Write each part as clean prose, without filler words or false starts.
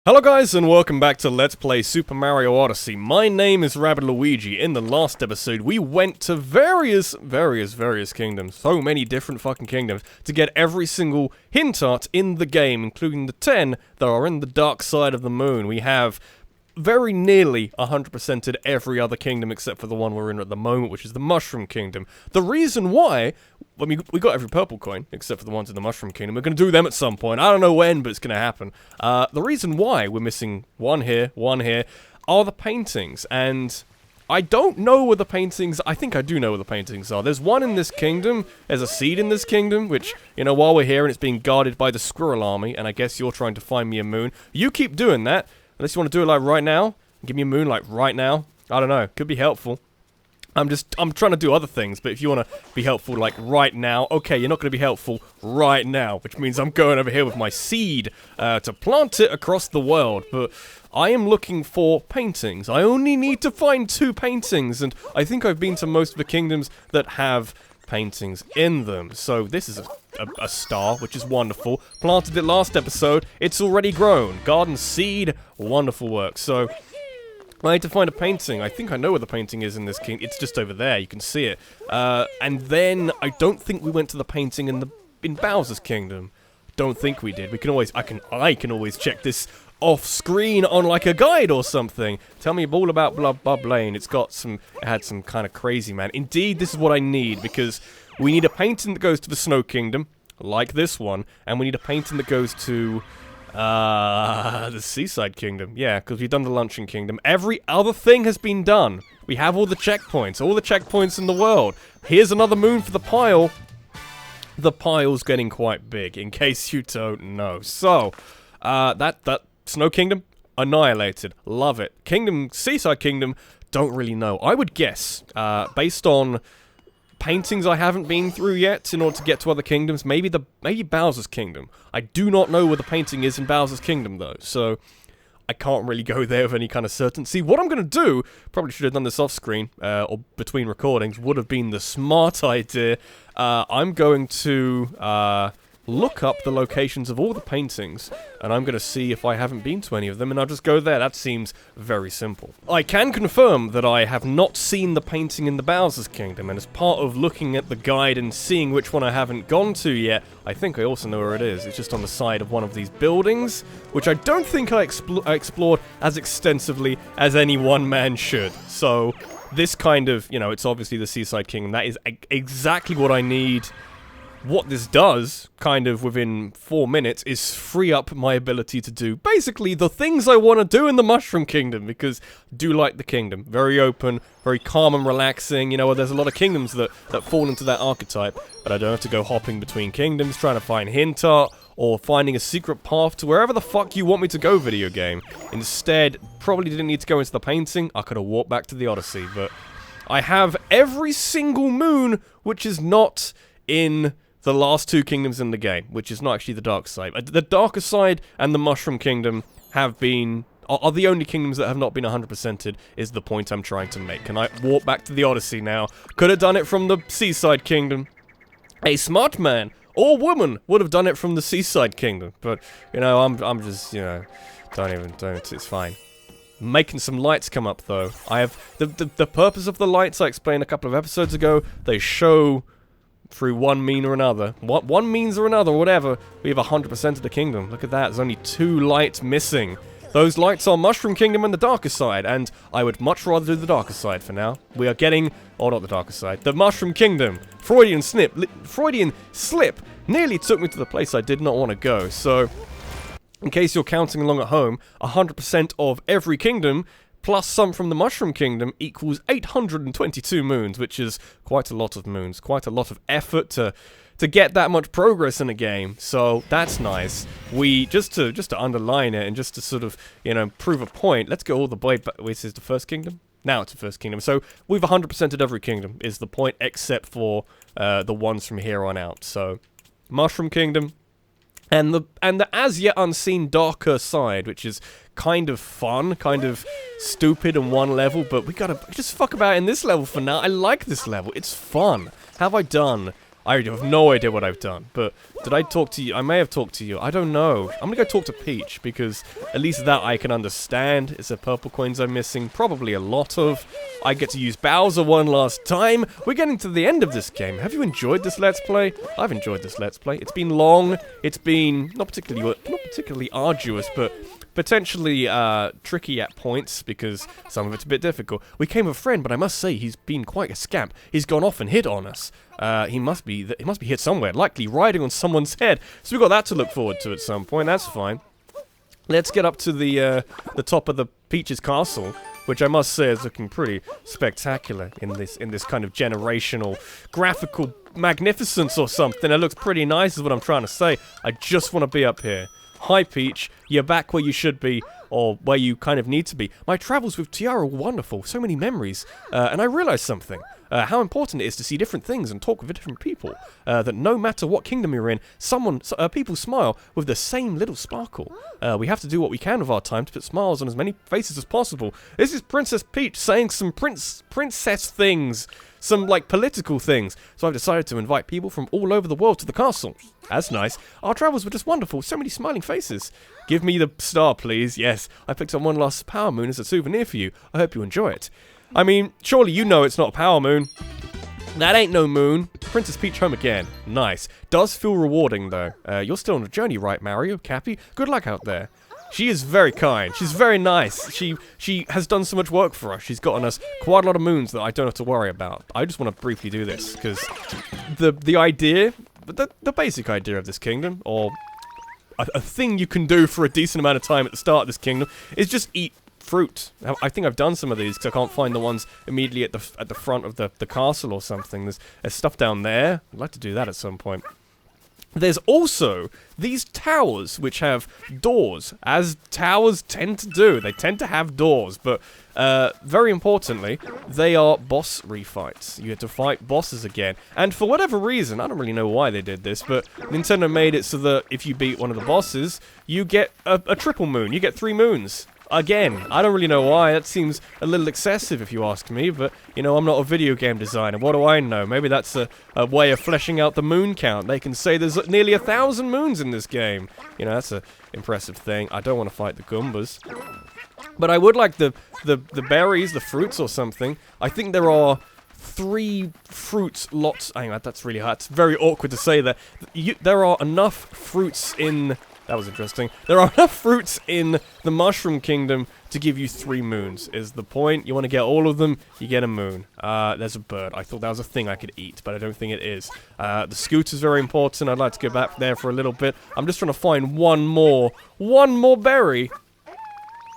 Hello guys and welcome back to Let's Play Super Mario Odyssey. My name is Rabbit Luigi. In the last episode we went to various kingdoms, so many different fucking kingdoms, to get every single hint art in the game, including the 10 that are in the dark side of the moon. We have very nearly 100%ed every other kingdom except for the one we're in at the moment, which is the Mushroom Kingdom. The reason why, I mean, we got every purple coin, except for the ones in the Mushroom Kingdom. We're going to do them at some point. I don't know when, but it's going to happen. The reason why we're missing one here, are the paintings, and I don't know where the paintings... I think I do know where the paintings are. There's one in this kingdom, there's a seed in this kingdom, which, you know, while we're here and it's being guarded by the Squirrel Army, and I guess you're trying to find me a moon. You keep doing that. Unless you want to do it like right now, give me a moon like right now. I don't know, could be helpful. I'm trying to do other things, but if you want to be helpful like right now, okay, you're not going to be helpful right now, which means I'm going over here with my seed to plant it across the world. But I am looking for paintings. I only need to find 2 paintings, and I think I've been to most of the kingdoms that have paintings in them. So this is a star, which is wonderful. Planted it last episode. It's already grown. Garden seed. Wonderful work. So I need to find a painting. I think I know where the painting is in this king. It's just over there. You can see it. And then I don't think we went to the painting in Bowser's Kingdom. Don't think we did. We can always I can always check this off screen on like a guide or something. Tell me all about Bub Lane. It had some kind of crazy, man. Indeed, this is what I need, because we need a painting that goes to the Snow Kingdom, like this one, and we need a painting that goes to the Seaside Kingdom. Yeah, because we've done the Luncheon Kingdom. Every other thing has been done. We have all the checkpoints in the world. Here's another moon for the pile. The pile's getting quite big, in case you don't know. So, that Snow Kingdom, annihilated. Love it. Seaside Kingdom, don't really know. I would guess, based on paintings I haven't been through yet in order to get to other kingdoms, maybe Bowser's Kingdom. I do not know where the painting is in Bowser's Kingdom, though, so I can't really go there with any kind of certainty. What I'm going to do, probably should have done this off-screen, or between recordings, would have been the smart idea. I'm going to look up the locations of all the paintings, and I'm going to see if I haven't been to any of them, and I'll just go there. That seems very simple. I can confirm that I have not seen the painting in the Bowser's Kingdom, and as part of looking at the guide and seeing which one I haven't gone to yet, I think I also know where it is. It's just on the side of one of these buildings, which I don't think I explored as extensively as any one man should. So, this kind of, you know, it's obviously the Seaside Kingdom. That is exactly what I need. What this does, kind of within 4 minutes, is free up my ability to do basically the things I want to do in the Mushroom Kingdom, because I do like the kingdom. Very open, very calm and relaxing. You know, there's a lot of kingdoms that fall into that archetype, but I don't have to go hopping between kingdoms, trying to find hint art, or finding a secret path to wherever the fuck you want me to go, video game. Instead, probably didn't need to go into the painting. I could have walked back to the Odyssey, but I have every single moon which is not in the last 2 kingdoms in the game, which is not actually the dark side. The darker side and the Mushroom Kingdom are the only kingdoms that have not been 100%ed, is the point I'm trying to make. Can I walk back to the Odyssey now? Could have done it from the Seaside Kingdom. A smart man or woman would have done it from the Seaside Kingdom, but, you know, I'm just, you know, don't, it's fine. Making some lights come up, though. I have, the purpose of the lights I explained a couple of episodes ago, they show through one mean or another. One means or another, whatever. We have 100% of the kingdom. Look at that. There's only 2 lights missing. Those lights are Mushroom Kingdom and the darker side, and I would much rather do the darker side for now. We are getting... Oh, not the darker side. The Mushroom Kingdom. Freudian slip nearly took me to the place I did not want to go. So, in case you're counting along at home, 100% of every kingdom plus some from the Mushroom Kingdom equals 822 moons, which is quite a lot of moons, quite a lot of effort to get that much progress in a game. So that's nice. We just to underline it and just to sort of, you know, prove a point. Let's go all the way back. Wait, this is the first kingdom? Now it's the first kingdom. So we've 100%ed every kingdom is the point, except for the ones from here on out. So Mushroom Kingdom. And the as yet unseen darker side, which is kind of fun, kind of stupid on one level, but we gotta just fuck about in this level for now. I like this level. It's fun. How have I done? I have no idea what I've done, but did I talk to you? I may have talked to you. I don't know. I'm gonna go talk to Peach, because at least that I can understand. Is there purple coins I'm missing? Probably a lot of. I get to use Bowser one last time. We're getting to the end of this game. Have you enjoyed this Let's Play? I've enjoyed this Let's Play. It's been long. It's been not particularly arduous, but potentially tricky at points, because some of it's a bit difficult. We came with a friend, but I must say he's been quite a scamp. He's gone off and hit on us. He must be hit somewhere, likely riding on someone's head. So we've got that to look forward to at some point. That's fine. Let's get up to the top of the Peach's castle, which I must say is looking pretty spectacular in this kind of generational graphical magnificence or something. It looks pretty nice is what I'm trying to say. I just want to be up here. Hi Peach, you're back where you should be, or where you kind of need to be. My travels with Tiara were wonderful, so many memories, and I realized something. How important it is to see different things and talk with different people. That no matter what kingdom you're in, people smile with the same little sparkle. We have to do what we can with our time to put smiles on as many faces as possible. This is Princess Peach saying some princess things. Some, like, political things. So I've decided to invite people from all over the world to the castle. That's nice. Our travels were just wonderful. So many smiling faces. Give me the star, please. Yes, I picked up one last power moon as a souvenir for you. I hope you enjoy it. I mean, surely you know it's not a power moon. That ain't no moon. Princess Peach home again. Nice. Does feel rewarding, though. You're still on a journey, right, Mario? Cappy? Good luck out there. She is very kind. She's very nice. She has done so much work for us. She's gotten us quite a lot of moons that I don't have to worry about. I just want to briefly do this, because the idea, the basic idea of this kingdom, or a thing you can do for a decent amount of time at the start of this kingdom, is just eat fruit. I think I've done some of these, because I can't find the ones immediately at the front of the castle or something. There's stuff down there. I'd like to do that at some point. There's also these towers, which have doors, as towers tend to do. They tend to have doors, but very importantly, they are boss refights. You have to fight bosses again. And for whatever reason, I don't really know why they did this, but Nintendo made it so that if you beat one of the bosses, you get a triple moon. You get 3 moons. Again, I don't really know why. That seems a little excessive if you ask me, but, you know, I'm not a video game designer. What do I know? Maybe that's a way of fleshing out the moon count. They can say there's nearly 1,000 moons in this game. You know, that's an impressive thing. I don't want to fight the Goombas. But I would like the berries, the fruits or something. I think there are 3 fruits lots. Hang on, that's really hard. It's very awkward to say that. There are enough fruits in... That was interesting. There are enough fruits in the Mushroom Kingdom to give you 3 moons, is the point. You want to get all of them, you get a moon. There's a bird. I thought that was a thing I could eat, but I don't think it is. The scooter's very important. I'd like to go back there for a little bit. I'm just trying to find one more berry.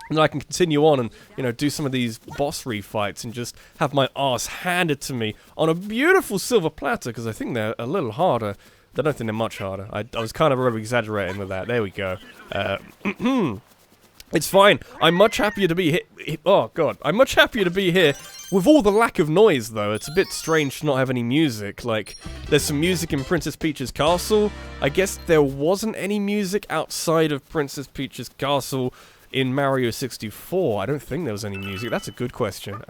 And then I can continue on and, you know, do some of these boss refights and just have my arse handed to me on a beautiful silver platter, because I think they're a little harder. I don't think they're much harder. I was kind of over-exaggerating with that. There we go. It's fine. I'm much happier to be here. Oh, God. I'm much happier to be here with all the lack of noise, though. It's a bit strange to not have any music. Like, there's some music in Princess Peach's castle. I guess there wasn't any music outside of Princess Peach's castle in Mario 64. I don't think there was any music. That's a good question.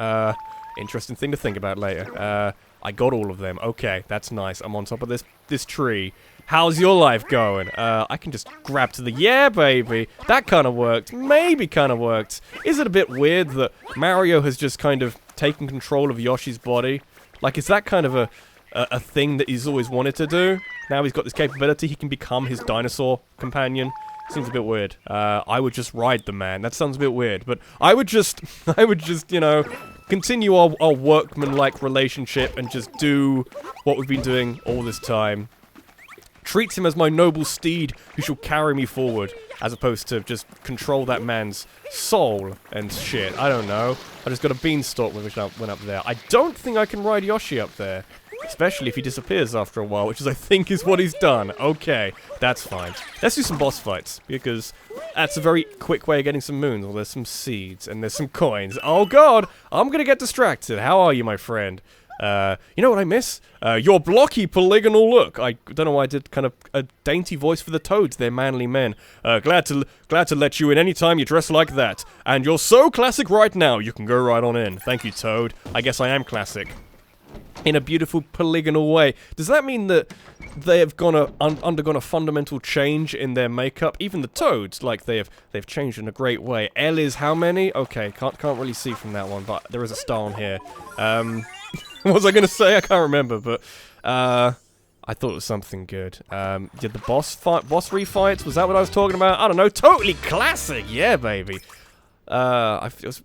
Interesting thing to think about later. I got all of them. Okay, that's nice. I'm on top of this tree. How's your life going? I can just grab to the... Yeah, baby. That kind of worked. Maybe kind of worked. Is it a bit weird that Mario has just kind of taken control of Yoshi's body? Like, is that kind of a thing that he's always wanted to do? Now he's got this capability, he can become his dinosaur companion. Seems a bit weird. I would just ride the man. That sounds a bit weird, but I would just, you know, continue our workman-like relationship and just do what we've been doing all this time. Treat him as my noble steed who shall carry me forward, as opposed to just control that man's soul and shit. I don't know. I just got a beanstalk which went up there. I don't think I can ride Yoshi up there. Especially if he disappears after a while, which is, I think, is what he's done. Okay, that's fine. Let's do some boss fights, because that's a very quick way of getting some moons. Well, there's some seeds, and there's some coins. Oh, God! I'm gonna get distracted. How are you, my friend? You know what I miss? Your blocky polygonal look. I don't know why I did kind of a dainty voice for the toads. They're manly men. Glad to let you in anytime you dress like that. And you're so classic right now, you can go right on in. Thank you, Toad. I guess I am classic. in a beautiful polygonal way. Does that mean that they have undergone a fundamental change in their makeup? Even the toads, like they've changed in a great way. L is how many? Okay, can't really see from that one, but there is a star on here. What was I gonna say? I can't remember, but I thought it was something good. Did the boss refights? Was that what I was talking about? I don't know. Totally classic, yeah, baby.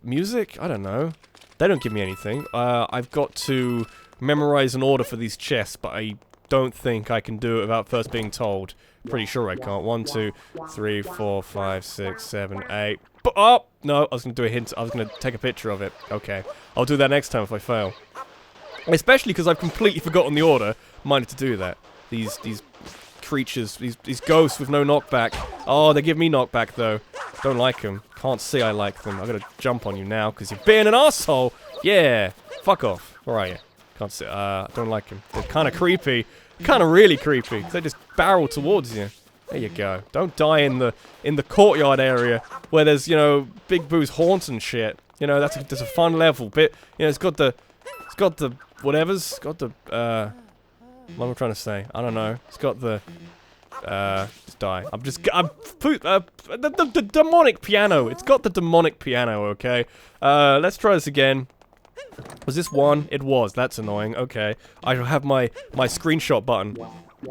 Music? I don't know. They don't give me anything. I've got to memorize an order for these chests, but I don't think I can do it without first being told. Pretty sure I can't. 1, 2, 3, 4, 5, 6, 7, 8. But, oh! No, I was going to do a hint. I was going to take a picture of it. Okay. I'll do that next time if I fail. Especially because I've completely forgotten the order. Minded to do that. These creatures, these ghosts with no knockback. Oh, they give me knockback, though. Don't like them. Can't see I like them. I'm going to jump on you now because you're being an asshole. Yeah. Fuck off. Where are you? Can't see. Don't like him. They're kind of creepy. Kind of really creepy. They just barrel towards you. There you go. Don't die in the courtyard area where there's, you know, Big Boo's haunts and shit. You know, that's a fun level. Bit, you know, it's got the whatever's. It's got the what am I trying to say? I don't know. It's got the just die. The demonic piano. It's got the demonic piano. Okay. Let's try this again. Was this one? It was. That's annoying. Okay. I have my screenshot button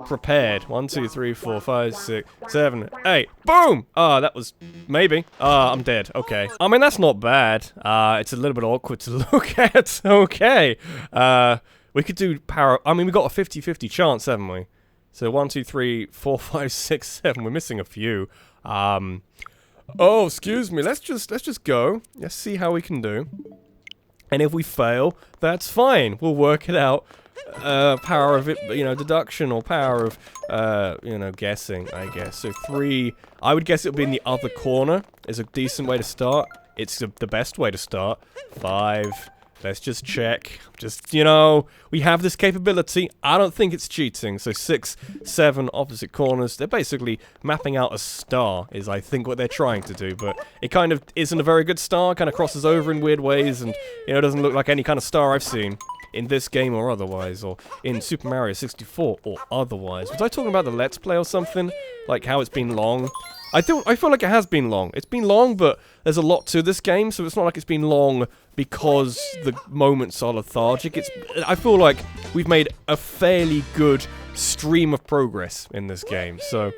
prepared. 1, 2, 3, 4, 5, 6, 7, 8. Boom! That was... maybe. I'm dead. Okay. I mean, that's not bad. It's a little bit awkward to look at. Okay. We could do power... I mean, we got a 50-50 chance, haven't we? So 1, 2, 3, 4, 5, 6, 7. We're missing a few. Oh, excuse me. Let's just go. Let's see how we can do. And if we fail, that's fine. We'll work it out. Power of it, you know, deduction or power of, you know, guessing, I guess. So 3, I would guess it would be in the other corner is a decent way to start. It's the best way to start. 5, let's just check. Just, you know, we have this capability. I don't think it's cheating. So 6, 7, opposite corners. They're basically mapping out a star is, I think, what they're trying to do. But it kind of isn't a very good star. Kind of crosses over in weird ways and, you know, doesn't look like any kind of star I've seen. In this game or otherwise, or in Super Mario 64 or otherwise. Was I talking about the Let's Play or something? Like how it's been long? I feel like it has been long. It's been long, but there's a lot to this game, so it's not like it's been long because the moments are lethargic. I feel like we've made a fairly good stream of progress in this game, so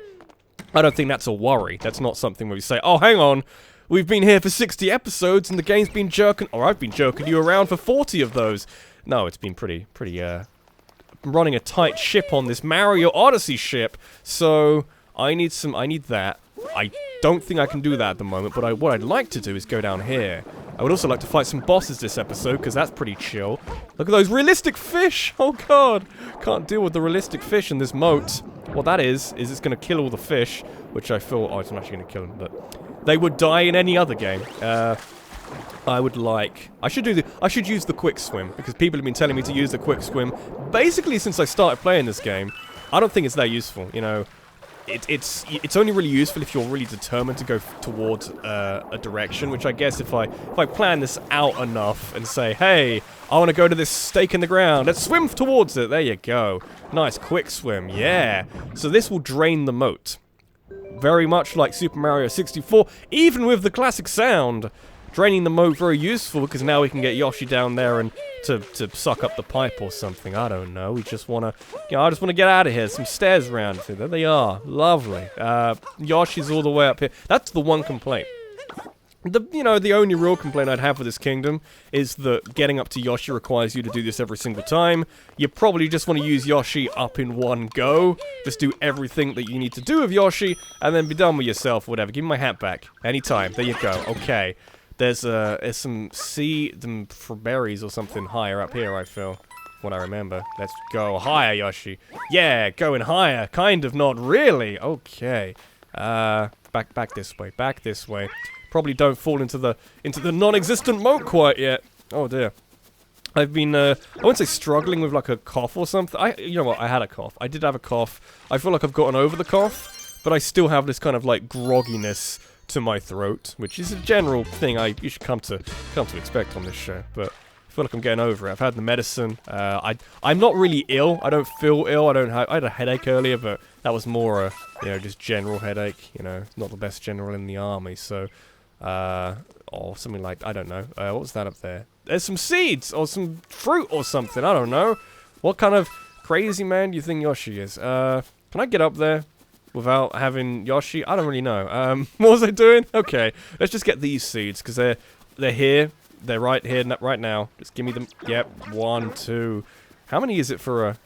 I don't think that's a worry. That's not something where we say, oh, hang on, we've been here for 60 episodes and the game's been jerking, or I've been jerking you around for 40 of those. No, it's been pretty, running a tight ship on this Mario Odyssey ship, so I need that. I don't think I can do that at the moment, but what I'd like to do is go down here. I would also like to fight some bosses this episode, because that's pretty chill. Look at those realistic fish! Oh god! Can't deal with the realistic fish in this moat. What that is it's going to kill all the fish, which I feel... oh, it's not actually going to kill them, but... they would die in any other game. I would like... I should use the quick swim, because people have been telling me to use the quick swim basically since I started playing this game. I don't think it's that useful, you know. It's only really useful if you're really determined to go towards a direction, which I guess if I plan this out enough and say, hey, I want to go to this stake in the ground, let's swim towards it, there you go. Nice quick swim, yeah. So this will drain the moat. Very much like Super Mario 64, even with the classic sound. Draining the moat very useful because now we can get Yoshi down there and to suck up the pipe or something. I don't know. We just want to, you know, I just want to get out of here. Some stairs around here. There they are. Lovely. Yoshi's all the way up here. That's the one complaint. The only real complaint I'd have with this kingdom is that getting up to Yoshi requires you to do this every single time. You probably just want to use Yoshi up in one go. Just do everything that you need to do with Yoshi and then be done with yourself, whatever. Give me my hat back. Anytime. There you go. Okay. There's some for berries or something higher up here, I feel. What I remember. Let's go higher, Yoshi. Yeah, going higher. Kind of, not really. Okay. Back this way. Back this way. Probably don't fall into the non-existent moat quite yet. Oh dear. I've been, I wouldn't say struggling with like a cough or something. You know what, I had a cough. I did have a cough. I feel like I've gotten over the cough, but I still have this kind of like grogginess to my throat, which is a general thing you should come to expect on this show. But feel like I'm getting over it. I've had the medicine. I'm not really ill. I don't feel ill. I had a headache earlier, but that was more a, you know, just general headache. You know, not the best general in the army, so, or something like, I don't know. What was that up there? There's some seeds or some fruit or something. I don't know. What kind of crazy man do you think Yoshi is? Can I get up there without having Yoshi? I don't really know. What was I doing? Okay, let's just get these seeds because they're here. They're right here, right now. Just give me them. Yep, 1, 2. How many is it for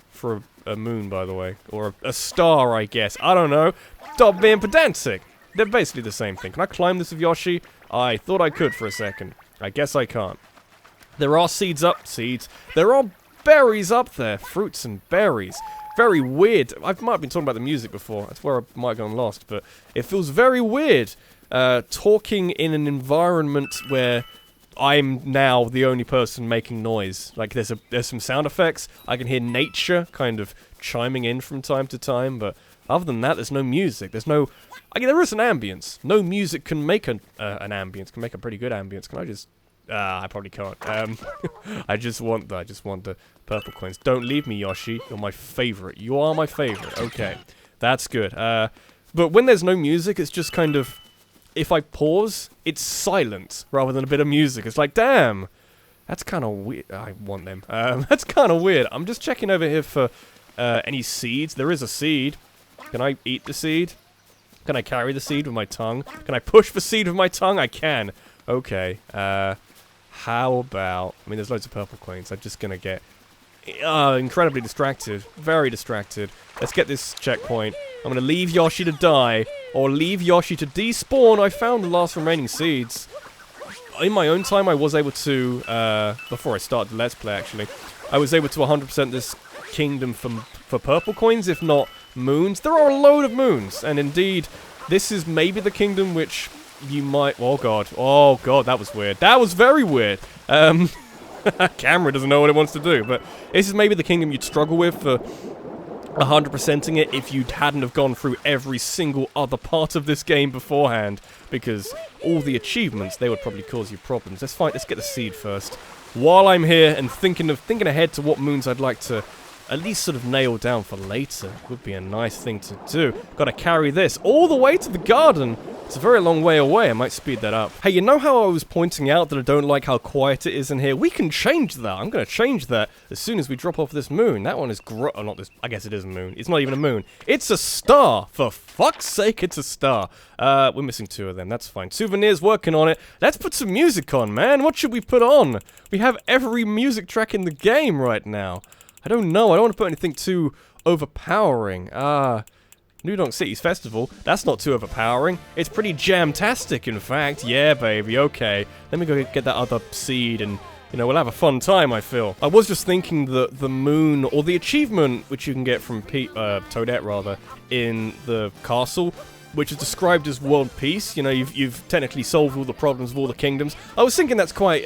a moon, by the way? Or a star, I guess. I don't know. Stop being pedantic. They're basically the same thing. Can I climb this with Yoshi? I thought I could for a second. I guess I can't. There are seeds up. Seeds. There are berries up there. Fruits and berries. Very weird. I might have been talking about the music before. That's where I might have gone lost. But it feels very weird talking in an environment where I'm now the only person making noise. Like, there's some sound effects. I can hear nature kind of chiming in from time to time, but other than that, there's no music. There's no... I mean, there is an ambience. No music can make an ambience. Can make a pretty good ambience. Can I just... I probably can't. I just want the purple coins. Don't leave me, Yoshi. You're my favorite. You are my favorite. Okay. That's good. But when there's no music, it's just kind of... If I pause, it's silent rather than a bit of music. It's like, damn, that's kind of weird. I want them. That's kind of weird. I'm just checking over here for any seeds. There is a seed. Can I eat the seed? Can I carry the seed with my tongue? Can I push the seed with my tongue? I can. Okay. How about... I mean, there's loads of purple coins. I'm just going to get incredibly distracted. Very distracted. Let's get this checkpoint. I'm going to leave Yoshi to die, or leave Yoshi to despawn. I found the last remaining seeds. In my own time, I was able to, before I started the Let's Play, actually, I was able to 100% this kingdom for purple coins, if not moons. There are a load of moons, and indeed, this is maybe the kingdom which you might... Oh, God, that was weird. That was very weird. Camera doesn't know what it wants to do, but this is maybe the kingdom you'd struggle with for 100%ing it if you hadn't have gone through every single other part of this game beforehand, because all the achievements, they would probably cause you problems. Let's get the seed first. While I'm here and thinking ahead to what moons I'd like to at least sort of nail down for later. Would be a nice thing to do. Gotta carry this all the way to the garden. It's a very long way away. I might speed that up. Hey, you know how I was pointing out that I don't like how quiet it is in here? We can change that. I'm gonna change that as soon as we drop off this moon. That one is oh, not this. I guess it is a moon. It's not even a moon. It's a star. For fuck's sake, it's a star. We're missing 2 of them. That's fine. Souvenirs, working on it. Let's put some music on, man. What should we put on? We have every music track in the game right now. I don't know. I don't want to put anything too overpowering. New Donk City's festival. That's not too overpowering. It's pretty jam-tastic, in fact. Yeah, baby. Okay. Let me go get that other seed and, you know, we'll have a fun time, I feel. I was just thinking that the moon, or the achievement, which you can get from Toadette, rather, in the castle, which is described as world peace. You know, you've technically solved all the problems of all the kingdoms. I was thinking that's quite,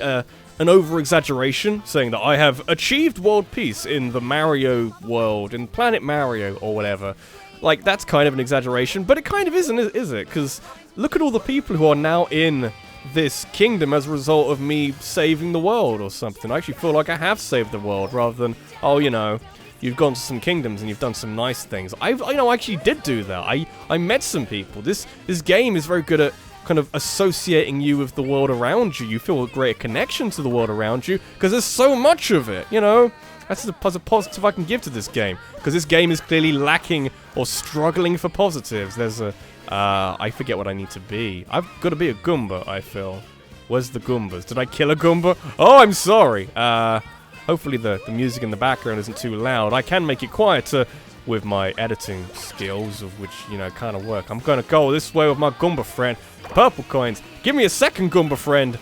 an over-exaggeration, saying that I have achieved world peace in the Mario world, in Planet Mario, or whatever. Like, that's kind of an exaggeration, but it kind of isn't, is it? Because look at all the people who are now in this kingdom as a result of me saving the world or something. I actually feel like I have saved the world, rather than, oh, you know, you've gone to some kingdoms and you've done some nice things. I actually did do that. I met some people. This game is very good at kind of associating you with the world around you. You feel a greater connection to the world around you, because there's so much of it, you know? That's a positive I can give to this game, because this game is clearly lacking or struggling for positives. There's a, I forget what I need to be. I've got to be a Goomba, I feel. Where's the Goombas? Did I kill a Goomba? Oh, I'm sorry. Hopefully the music in the background isn't too loud. I can make it quieter with my editing skills, of which, you know, kind of work. I'm gonna go this way with my Goomba friend. Purple coins. Give me a second, Goomba friend.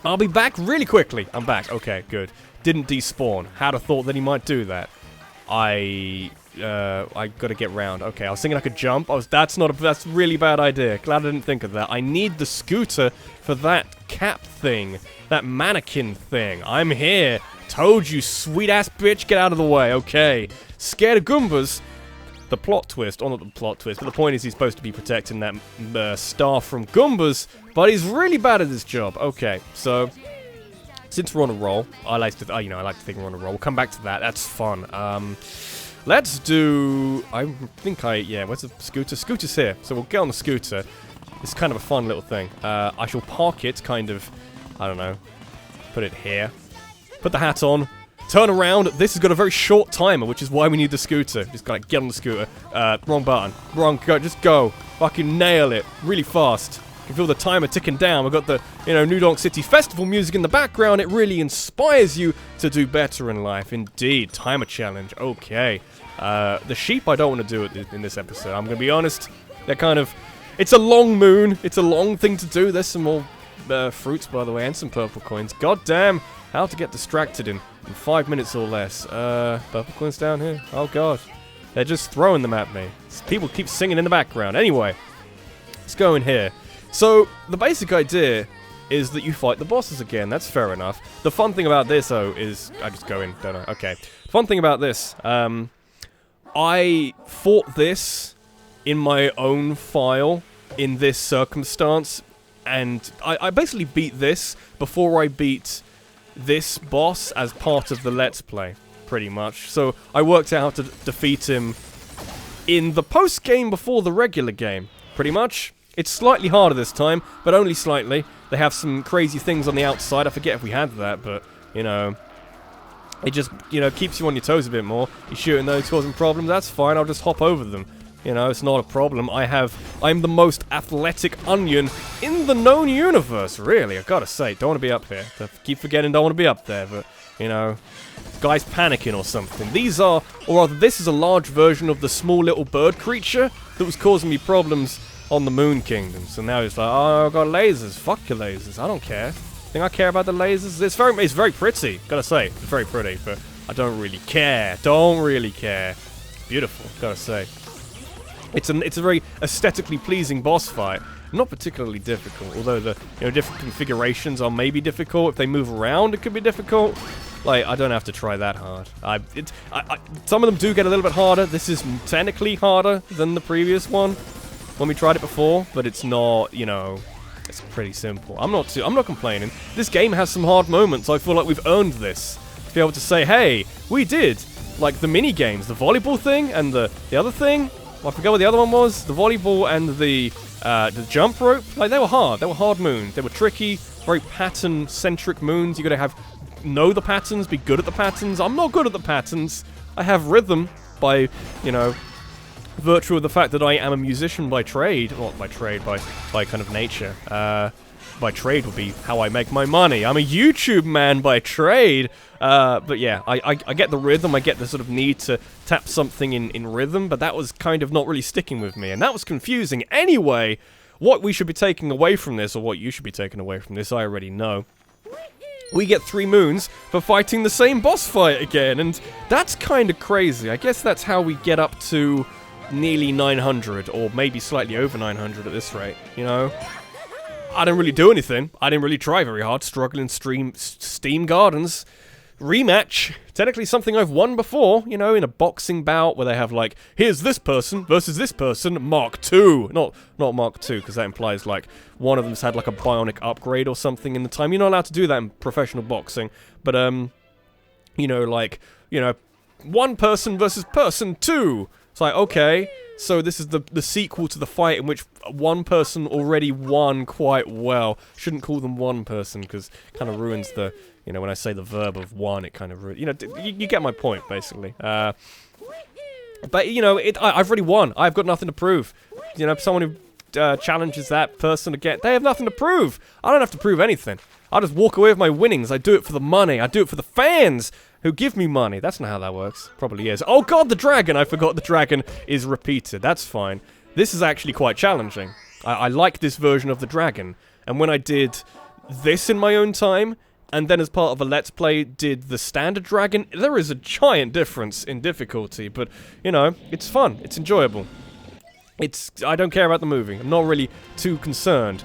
I'll be back really quickly. I'm back. Okay, good. Didn't despawn. Had a thought that he might do that. I gotta get round. Okay, I was thinking I could jump. That's a really bad idea. Glad I didn't think of that. I need the scooter for that cap thing. That mannequin thing. I'm here. Told you, sweet-ass bitch, get out of the way. Okay. Scared of Goombas. The plot twist, or not the plot twist, but the point is he's supposed to be protecting that star from Goombas, but he's really bad at his job. Okay, so since we're on a roll, I like to think we're on a roll. We'll come back to that. That's fun. Let's do... where's the scooter? Scooter's here. So we'll get on the scooter. It's kind of a fun little thing. I shall park it kind of... I don't know. Put it here. Put the hat on. Turn around. This has got a very short timer, which is why we need the scooter. Just gotta get on the scooter. Wrong button. Wrong. Go. Just go. Fucking nail it. Really fast. You can feel the timer ticking down. We've got the, New Donk City Festival music in the background. It really inspires you to do better in life. Indeed. Timer challenge. Okay. The sheep, I don't want to do it in this episode. I'm gonna be honest. They're kind of... It's a long moon. It's a long thing to do. There's some more fruits, by the way, and some purple coins. God damn. How to get distracted in 5 minutes or less. Purple coins down here. Oh, God. They're just throwing them at me. People keep singing in the background. Anyway. Let's go in here. So, the basic idea is that you fight the bosses again. That's fair enough. The fun thing about this, though, is... I just go in, don't I? Okay. Fun thing about this, I fought this in my own file in this circumstance, and I basically beat this before I beat this boss as part of the Let's Play, pretty much. So, I worked out how to defeat him in the post-game before the regular game, pretty much. It's slightly harder this time, but only slightly. They have some crazy things on the outside. I forget if we had that, but, it just, keeps you on your toes a bit more. You're shooting those, causing problems. That's fine. I'll just hop over them. It's not a problem. I'm the most athletic onion in the known universe, really. I gotta say, don't want to be up here. I keep forgetting don't want to be up there, but, guy's panicking or something. These are, or rather, this is a large version of the small little bird creature that was causing me problems on the Moon Kingdom. So now it's like, oh, I've got lasers. Fuck your lasers. I don't care. Think I care about the lasers? It's very pretty. Gotta say, it's very pretty, but I don't really care. Don't really care. Beautiful, gotta say. It's a very aesthetically pleasing boss fight. Not particularly difficult, although the different configurations are maybe difficult. If they move around, it could be difficult. Like, I don't have to try that hard. Some of them do get a little bit harder. This is technically harder than the previous one when we tried it before, but it's not, it's pretty simple. I'm not complaining. This game has some hard moments. I feel like we've earned this. To be able to say, hey, we did, like, the mini games, the volleyball thing and the other thing. Well, I forgot what the other one was. The volleyball and the jump rope. Like, they were hard. They were hard moons. They were tricky, very pattern-centric moons. You gotta know the patterns, be good at the patterns. I'm not good at the patterns. I have rhythm by, virtue of the fact that I am a musician by trade. Well, by trade, by kind of nature. By trade would be how I make my money. I'm a YouTube man by trade. But yeah, I get the rhythm. I get the sort of need to tap something in rhythm, but that was kind of not really sticking with me, and that was confusing. Anyway, what we should be taking away from this, or what you should be taking away from this, I already know. We get 3 moons for fighting the same boss fight again, and that's kind of crazy. I guess that's how we get up to nearly 900, or maybe slightly over 900 at this rate, I didn't really do anything. I didn't really try very hard. Struggling Steam Gardens. Rematch. Technically something I've won before, in a boxing bout where they have, like, here's this person versus this person, Mark II. Not Mark II, because that implies, like, one of them's had, like, a bionic upgrade or something in the time. You're not allowed to do that in professional boxing. But, one person versus person 2. It's like, okay, so this is the sequel to the fight in which one person already won quite well. Shouldn't call them one person, because it kind of ruins the, when I say the verb of one, it kind of ruins, you get my point, basically. But, I've already won. I've got nothing to prove. Someone who challenges that person again, they have nothing to prove. I don't have to prove anything. I just walk away with my winnings. I do it for the money. I do it for the fans who give me money. That's not how that works. Probably is. Oh god, the dragon! I forgot the dragon is repeated. That's fine. This is actually quite challenging. I like this version of the dragon. And when I did this in my own time, and then as part of a Let's Play did the standard dragon, there is a giant difference in difficulty. But, it's fun. It's enjoyable. I don't care about the movie. I'm not really too concerned.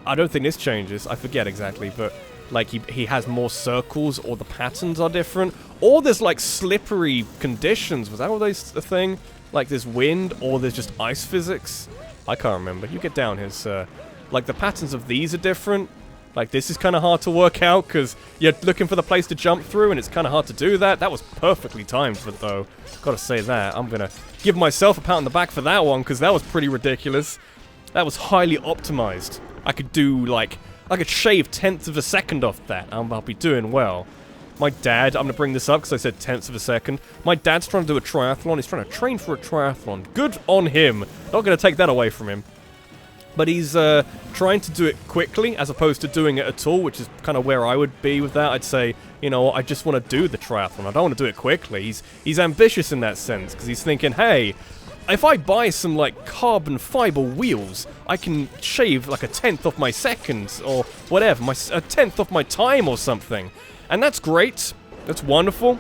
I don't think this changes. I forget exactly, but... like, he has more circles, or the patterns are different, or there's, like, slippery conditions. Was that always a thing? Like, there's wind, or there's just ice physics? I can't remember. You get down here, sir. Like, the patterns of these are different. Like, this is kind of hard to work out, because you're looking for the place to jump through, and it's kind of hard to do that. That was perfectly timed, but though, gotta say that. I'm gonna give myself a pat on the back for that one, because that was pretty ridiculous. That was highly optimized. I could do, like, I could shave tenths of a second off that. I'll be doing well. My dad, I'm gonna bring this up because I said tenths of a second. My dad's trying to do a triathlon. He's trying to train for a triathlon. Good on him. Not gonna take that away from him. But he's trying to do it quickly as opposed to doing it at all, which is kind of where I would be with that. I'd say, you know, I just want to do the triathlon. I don't want to do it quickly. He's ambitious in that sense because he's thinking, hey, if I buy some, like, carbon fiber wheels, I can shave, like, a tenth off my seconds or whatever, a tenth off my time or something. And that's great. That's wonderful.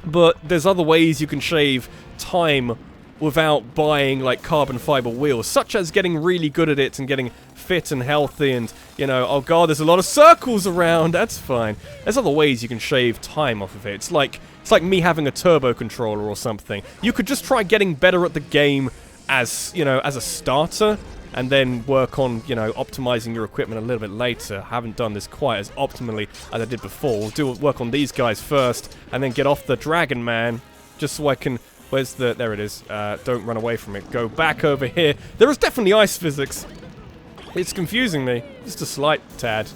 But there's other ways you can shave time without buying, like, carbon fiber wheels, such as getting really good at it and getting fit and healthy and, you know, oh god, there's a lot of circles around, that's fine. There's other ways you can shave time off of it. It's like me having a turbo controller or something. You could just try getting better at the game as, you know, as a starter, and then work on, you know, optimizing your equipment a little bit later. I haven't done this quite as optimally as I did before. We'll work on these guys first, and then get off the Dragon Man, just so I can... Where's the... There it is. Don't run away from it. Go back over here. There is definitely ice physics. It's confusing me. Just a slight tad.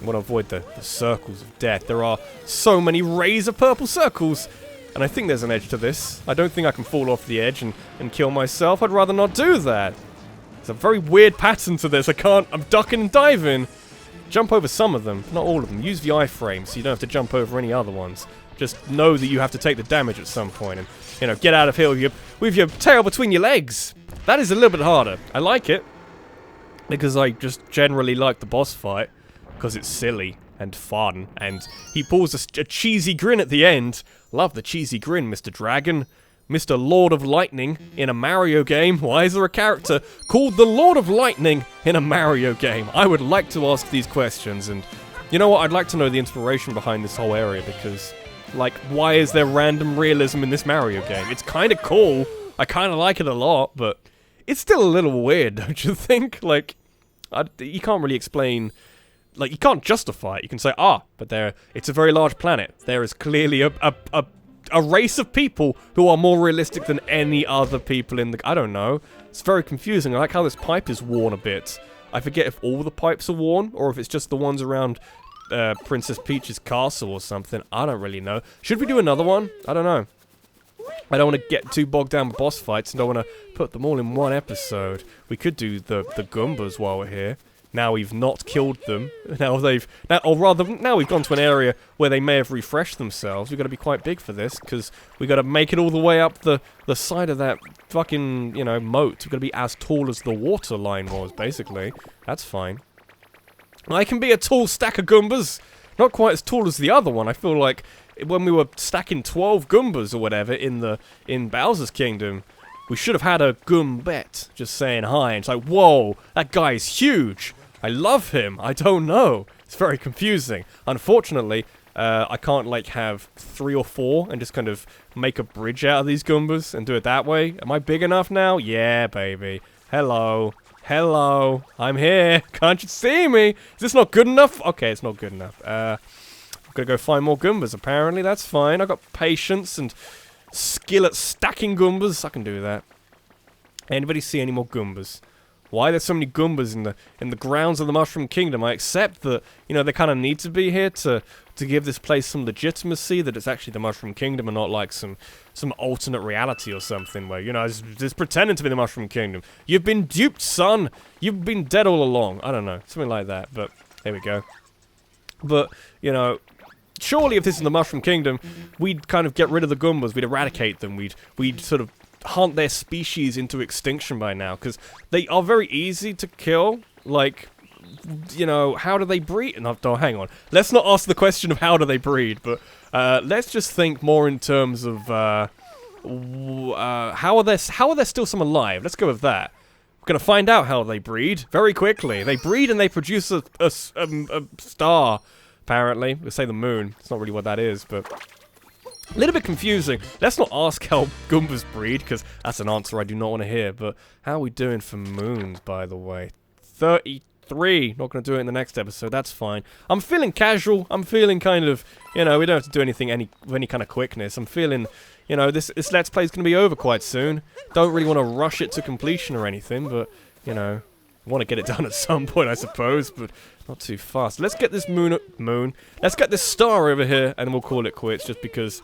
I want to avoid the circles of death. There are so many rays of purple circles. And I think there's an edge to this. I don't think I can fall off the edge and kill myself. I'd rather not do that. It's a very weird pattern to this. I can't... I'm ducking and diving. Jump over some of them. Not all of them. Use the iframe so you don't have to jump over any other ones. Just know that you have to take the damage at some point and, you know, get out of here with your tail between your legs. That is a little bit harder. I like it because I just generally like the boss fight because it's silly and fun, and he pulls a cheesy grin at the end. Love the cheesy grin, Mr. Dragon. Mr. Lord of Lightning in a Mario game. Why is there a character called the Lord of Lightning in a Mario game? I would like to ask these questions, and you know what? I'd like to know the inspiration behind this whole area because... Like, why is there random realism in this Mario game? It's kind of cool. I kind of like it a lot, but it's still a little weird, don't you think? Like, you can't really explain... Like, you can't justify it. You can say, but it's a very large planet. There is clearly a race of people who are more realistic than any other people in the... I don't know. It's very confusing. I like how this pipe is worn a bit. I forget if all the pipes are worn, or if it's just the ones around... Princess Peach's castle or something. I don't really know. Should we do another one? I don't know. I don't want to get too bogged down with boss fights and don't want to put them all in one episode. We could do the Goombas while we're here. Now we've not killed them. Now we've gone to an area where they may have refreshed themselves. We've got to be quite big for this because we've got to make it all the way up the side of that fucking, you know, moat. We've got to be as tall as the water line was, basically. That's fine. I can be a tall stack of Goombas. Not quite as tall as the other one. I feel like when we were stacking 12 Goombas or whatever in Bowser's Kingdom, we should have had a Goombette just saying hi. And it's like, whoa, that guy is huge. I love him. I don't know. It's very confusing. Unfortunately, I can't like have 3 or 4 and just kind of make a bridge out of these Goombas and do it that way. Am I big enough now? Yeah, baby. Hello. Hello, I'm here. Can't you see me? Is this not good enough? Okay, it's not good enough. I'm gonna go find more Goombas, apparently. That's fine. I've got patience and skill at stacking Goombas. I can do that. Anybody see any more Goombas? Why there's so many Goombas in the grounds of the Mushroom Kingdom? I accept that, you know, they kind of need to be here to give this place some legitimacy, that it's actually the Mushroom Kingdom and not like some alternate reality or something where, you know, it's pretending to be the Mushroom Kingdom. You've been duped, son! You've been dead all along. I don't know, something like that, but there we go. But, you know, surely if this is the Mushroom Kingdom, we'd kind of get rid of the Goombas, we'd eradicate them, we'd sort of hunt their species into extinction by now, because they are very easy to kill, like... You know, how do they breed? No, hang on. Let's not ask the question of how do they breed, but let's just think more in terms of how are there still some alive? Let's go with that. We're gonna find out how they breed very quickly. They breed and they produce a star. Apparently, we'll say the moon. It's not really what that is, but a little bit confusing. Let's not ask how Goombas breed, because that's an answer I do not want to hear. But how are we doing for moons, by the way? 32 3. Not going to do it in the next episode. That's fine. I'm feeling casual. I'm feeling kind of, you know, we don't have to do anything with any kind of quickness. I'm feeling, you know, this Let's Play is going to be over quite soon. Don't really want to rush it to completion or anything, but, you know, want to get it done at some point, I suppose, but not too fast. Let's get this moon. Let's get this star over here, and we'll call it quits, just because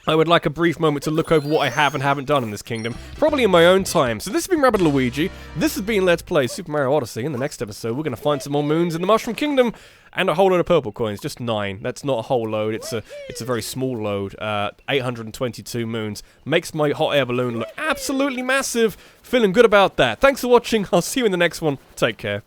I would like a brief moment to look over what I have and haven't done in this kingdom, probably in my own time. So this has been Rabbit Luigi, this has been Let's Play Super Mario Odyssey. In the next episode, we're going to find some more moons in the Mushroom Kingdom, and a whole load of purple coins, just 9. That's not a whole load, it's a very small load, 822 moons. Makes my hot air balloon look absolutely massive, feeling good about that. Thanks for watching, I'll see you in the next one, take care.